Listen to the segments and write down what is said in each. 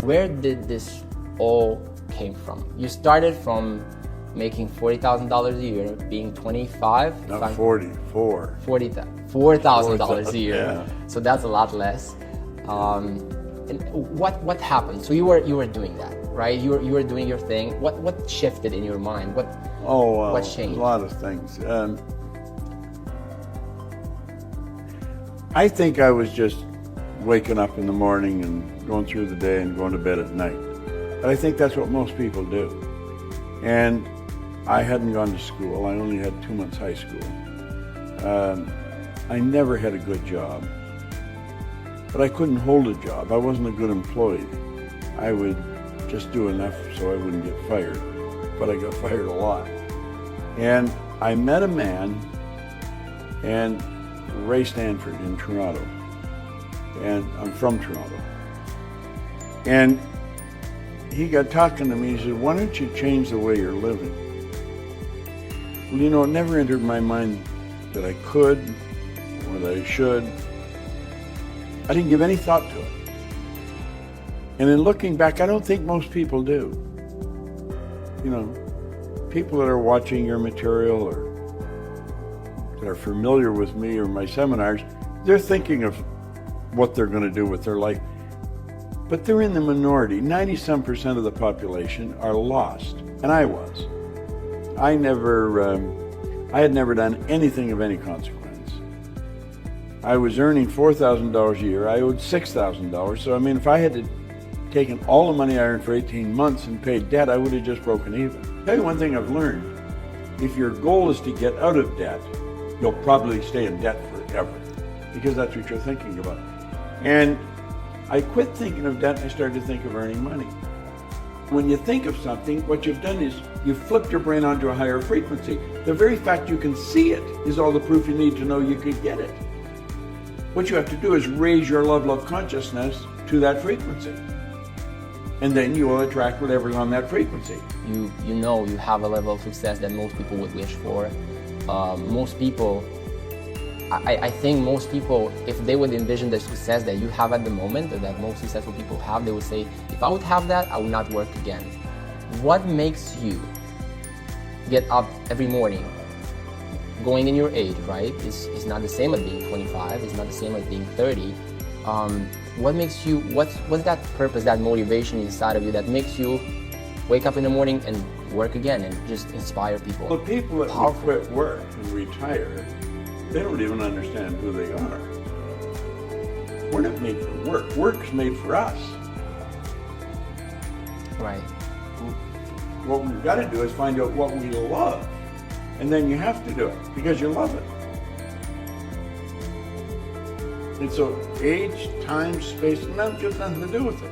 where did this all came from? You started from making $40,000 a year, being 25. Not 44. $4,000 a year. Yeah. So that's a lot less. And what happened? So you were doing that, right? You were doing your thing. What shifted in your mind? What changed? A lot of things. I think I was just waking up in the morning and going through the day and going to bed at night. But I think that's what most people do. And I hadn't gone to school. I only had 2 months high school. I never had a good job. But I couldn't hold a job. I wasn't a good employee. I would just do enough so I wouldn't get fired. But I got fired a lot. And I met a man, and Ray Stanford in Toronto. And I'm from Toronto. And he got talking to me. He said, "Why don't you change the way you're living?" Well, you know, it never entered my mind that I could or that I should. I didn't give any thought to it. And in looking back, I don't think most people do. You know, people that are watching your material or that are familiar with me or my seminars, they're thinking of what they're going to do with their life. But they're in the minority. 90-some% of the population are lost. And I was. I had never done anything of any consequence. I was earning $4,000 a year. I owed $6,000. So, I mean, if I had taken all the money I earned for 18 months and paid debt, I would have just broken even. I'll tell you one thing I've learned. If your goal is to get out of debt, you'll probably stay in debt forever, because that's what you're thinking about. And I quit thinking of debt and I started to think of earning money. When you think of something, what you've done is you've flipped your brain onto a higher frequency. The very fact you can see it is all the proof you need to know you could get it. What you have to do is raise your level of consciousness to that frequency. And then you will attract whatever's on that frequency. You know you have a level of success that most people would wish for. Most people, I think most people, if they would envision the success that you have at the moment, or that most successful people have, they would say, if I would have that, I would not work again. What makes you get up every morning, going in your age, right? It's not the same as being 25, it's not the same as being 30. What makes you, what's that purpose, that motivation inside of you that makes you wake up in the morning and work again and just inspire people? The people that quit work and retire, they don't even understand who they are. We're not made for work. Work's made for us. Right. What we've got to do is find out what we love. And then you have to do it because you love it. And so age, time, space, just nothing to do with it.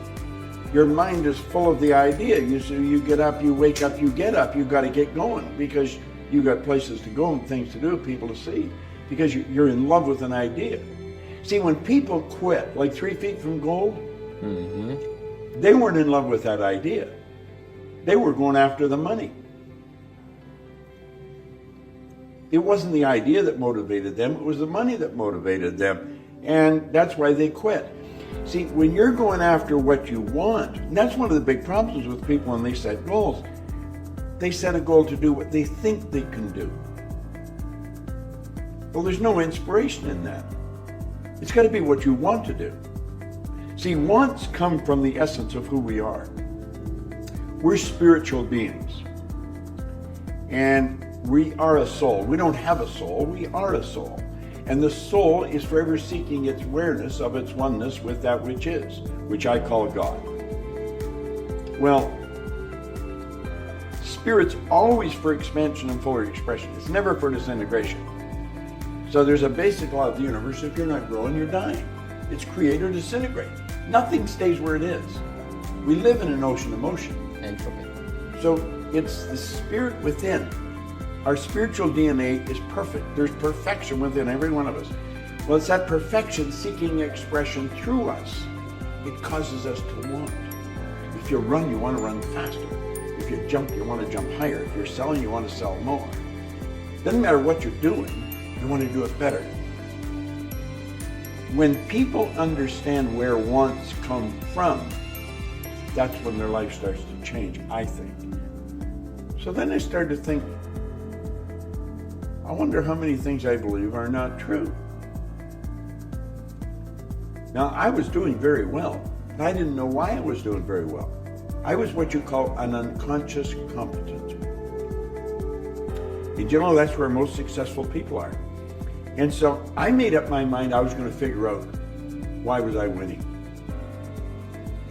Your mind is full of the idea. You get up, you wake up, you get up. You've got to get going because you got places to go and things to do, people to see. Because you're in love with an idea. See, when people quit, like 3 Feet from Gold, they weren't in love with that idea. They were going after the money. It wasn't the idea that motivated them, it was the money that motivated them. And that's why they quit. See, when you're going after what you want, and that's one of the big problems with people when they set goals. They set a goal to do what they think they can do. Well, there's no inspiration in that. It's got to be what you want to do. See, wants come from the essence of who we are. We're spiritual beings. And we are a soul. We don't have a soul, we are a soul. And the soul is forever seeking its awareness of its oneness with that which is, which I call God. Well, spirit's always for expansion and fuller expression. It's never for disintegration. So there's a basic law of the universe. If you're not growing, you're dying. It's create or disintegrate. Nothing stays where it is. We live in an ocean of motion. Entropy. So it's the spirit within. Our spiritual DNA is perfect. There's perfection within every one of us. Well, it's that perfection seeking expression through us. It causes us to want. If you run, you want to run faster. If you jump, you want to jump higher. If you're selling, you want to sell more. Doesn't matter what you're doing, you want to do it better. When people understand where wants come from, that's when their life starts to change, I think. So then I started to think, I wonder how many things I believe are not true. Now, I was doing very well, and I didn't know why I was doing very well. I was what you call an unconscious competent. And you know, that's where most successful people are. And so I made up my mind I was going to figure out why was I winning.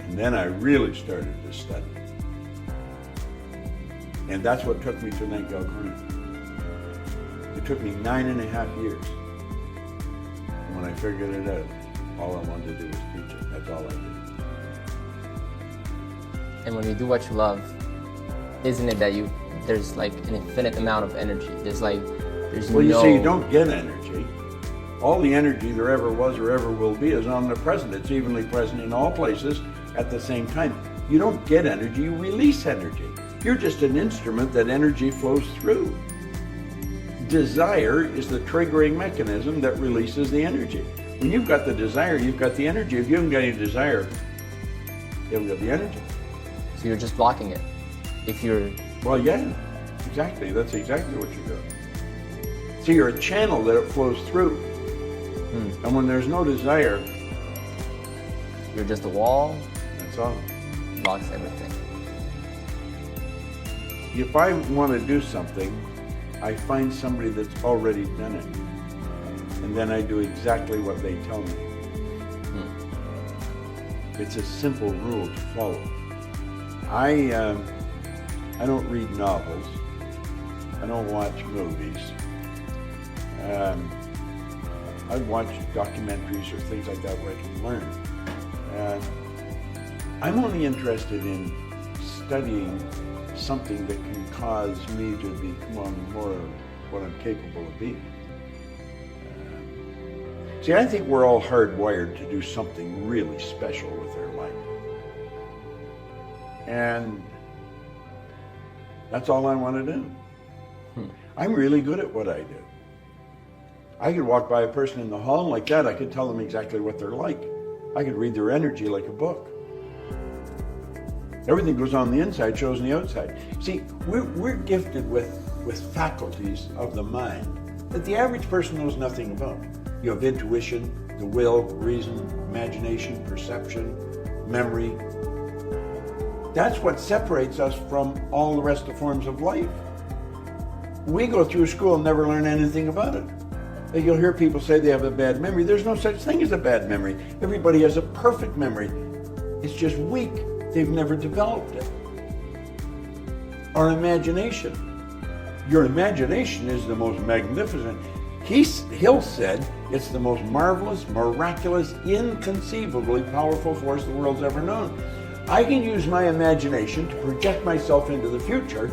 And then I really started to study. And that's what took me to Nightingale Corner. It took me 9.5 years. And when I figured it out, all I wanted to do was teach it. That's all I did. And when you do what you love, isn't it that there's like an infinite amount of energy? Well, you see, you don't get energy. All the energy there ever was or ever will be is omnipresent. It's evenly present in all places at the same time. You don't get energy, you release energy. You're just an instrument that energy flows through. Desire is the triggering mechanism that releases the energy. When you've got the desire, you've got the energy. If you haven't got any desire, you haven't got the energy. So you're just blocking it. Well, yeah, exactly. That's exactly what you're doing. So you're a channel that it flows through. And when there's no desire, you're just a wall. That's all. Blocks everything. If I want to do something, I find somebody that's already done it. And then I do exactly what they tell me. It's a simple rule to follow. I don't read novels. I don't watch movies. I watch documentaries or things like that where I can learn. I'm only interested in studying something that can cause me to become more of what I'm capable of being. See, I think we're all hardwired to do something really special with our life. And that's all I want to do. I'm really good at what I do. I could walk by a person in the hall like that, I could tell them exactly what they're like. I could read their energy like a book. Everything goes on the inside, shows on the outside. See, we're gifted with faculties of the mind that the average person knows nothing about. You have intuition, the will, reason, imagination, perception, memory. That's what separates us from all the rest of the forms of life. We go through school and never learn anything about it. You'll hear people say they have a bad memory. There's no such thing as a bad memory. Everybody has a perfect memory. It's just weak. They've never developed it. Our imagination. Your imagination is the most magnificent. Hill said it's the most marvelous, miraculous, inconceivably powerful force the world's ever known. I can use my imagination to project myself into the future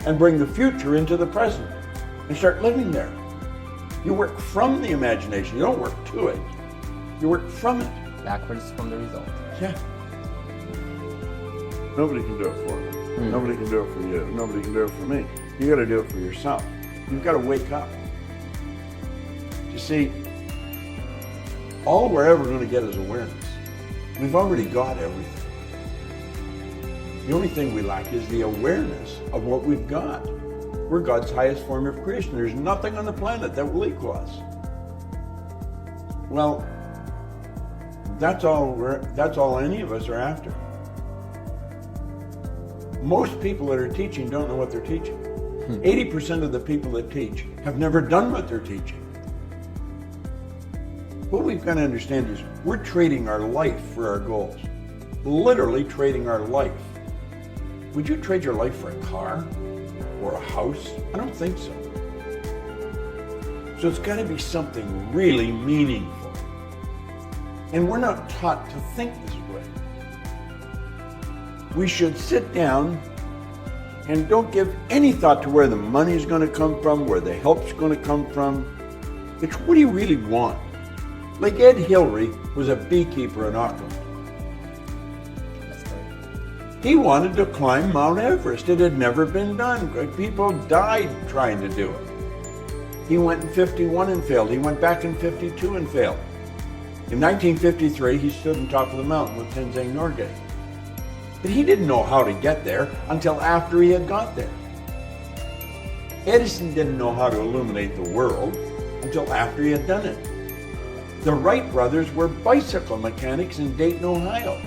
and bring the future into the present and start living there. You work from the imagination. You don't work to it. You work from it. Backwards from the result. Yeah. Nobody can do it for me. Nobody can do it for you. Nobody can do it for me. You got to do it for yourself. You've got to wake up. You see, all we're ever going to get is awareness. We've already got everything. The only thing we lack is the awareness of what we've got. We're God's highest form of creation. There's nothing on the planet that will equal us. Well, that's all any of us are after. Most people that are teaching don't know what they're teaching. 80% of the people that teach have never done what they're teaching. What we've got to understand is we're trading our life for our goals. Literally trading our life. Would you trade your life for a car or a house? I don't think so. So it's got to be something really meaningful. And we're not taught to think this way. We should sit down and don't give any thought to where the money is going to come from, where the help's going to come from. It's what do you really want? Like Ed Hillary was a beekeeper in Auckland. He wanted to climb Mount Everest. It had never been done. People died trying to do it. He went in 51 and failed. He went back in 52 and failed. In 1953, he stood on top of the mountain with Tenzing Norgay. But he didn't know how to get there until after he had got there. Edison didn't know how to illuminate the world until after he had done it. The Wright brothers were bicycle mechanics in Dayton, Ohio.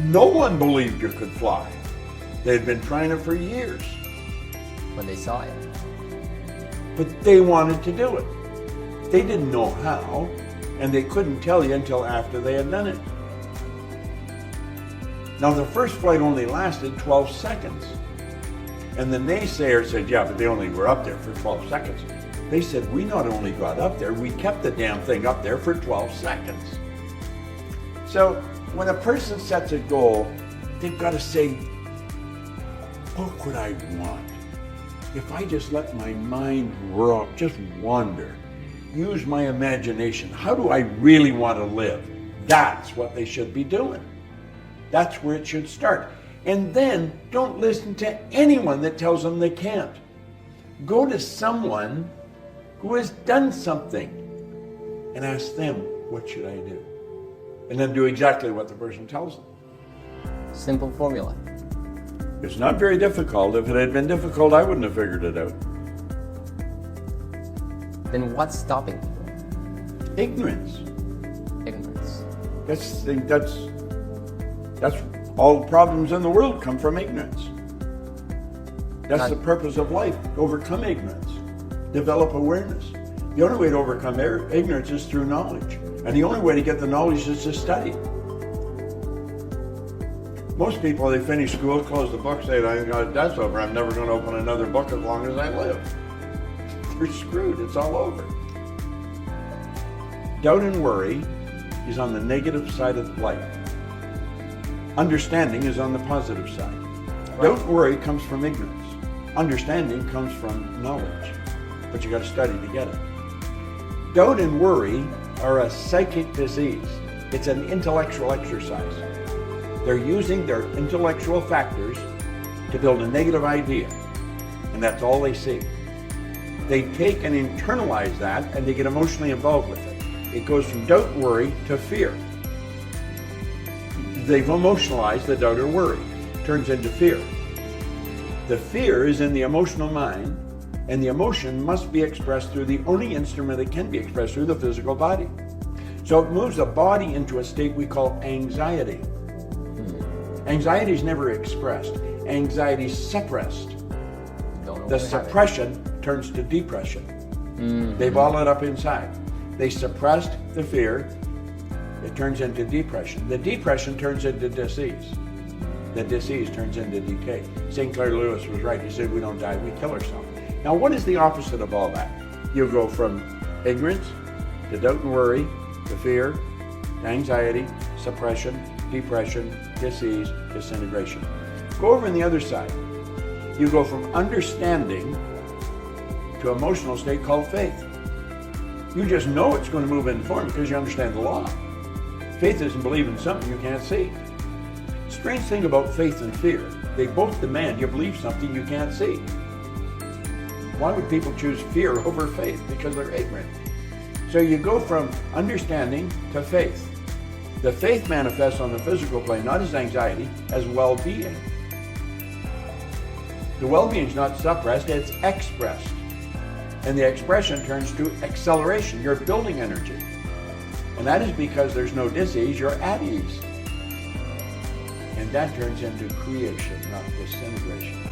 No one believed you could fly. They had been trying it for years. When they saw it. But they wanted to do it. They didn't know how, and they couldn't tell you until after they had done it. Now, the first flight only lasted 12 seconds. And the naysayer said, yeah, but they only were up there for 12 seconds. They said, we not only got up there, we kept the damn thing up there for 12 seconds. So when a person sets a goal, they've got to say, what could I want? If I just let my mind just wander, use my imagination, how do I really want to live? That's what they should be doing. That's where it should start. And then don't listen to anyone that tells them they can't. Go to someone who has done something and ask them, what should I do? And then do exactly what the person tells them. Simple formula. It's not very difficult. If it had been difficult, I wouldn't have figured it out. Then what's stopping people? Ignorance. Ignorance. That's all the problems in the world come from ignorance. That's the purpose of life, overcome ignorance, develop awareness. The only way to overcome ignorance is through knowledge. And the only way to get the knowledge is to study. Most people, they finish school, close the book, say, that's over, I'm never going to open another book as long as I live. They're screwed, it's all over. Doubt and worry is on the negative side of life. Understanding is on the positive side. Right. Doubt and worry comes from ignorance. Understanding comes from knowledge, but you got to study to get it. Doubt and worry are a psychic disease. It's an intellectual exercise. They're using their intellectual factors to build a negative idea, and that's all they see. They take and internalize that, and they get emotionally involved with it. It goes from doubt and worry to fear. They've emotionalized the doubt or worry. It turns into fear. The fear is in the emotional mind, and the emotion must be expressed through the only instrument it can be expressed through, the physical body. So it moves the body into a state we call anxiety. Anxiety is never expressed. Anxiety is suppressed. The suppression turns to depression. They ball it up inside. They suppressed the fear. It turns into depression. The depression turns into disease. The disease turns into decay. St. Clair Lewis was right. He said, we don't die, we kill ourselves. Now, what is the opposite of all that? You go from ignorance to doubt and worry, to fear, to anxiety, suppression, depression, disease, disintegration. Go over on the other side. You go from understanding to emotional state called faith. You just know it's going to move in form because you understand the law. Faith isn't believing something you can't see. Strange thing about faith and fear, they both demand you believe something you can't see. Why would people choose fear over faith? Because they're ignorant. So you go from understanding to faith. The faith manifests on the physical plane, not as anxiety, as well-being. The well-being is not suppressed, it's expressed. And the expression turns to acceleration. You're building energy. And that is because there's no disease, you're at ease. And that turns into creation, not disintegration.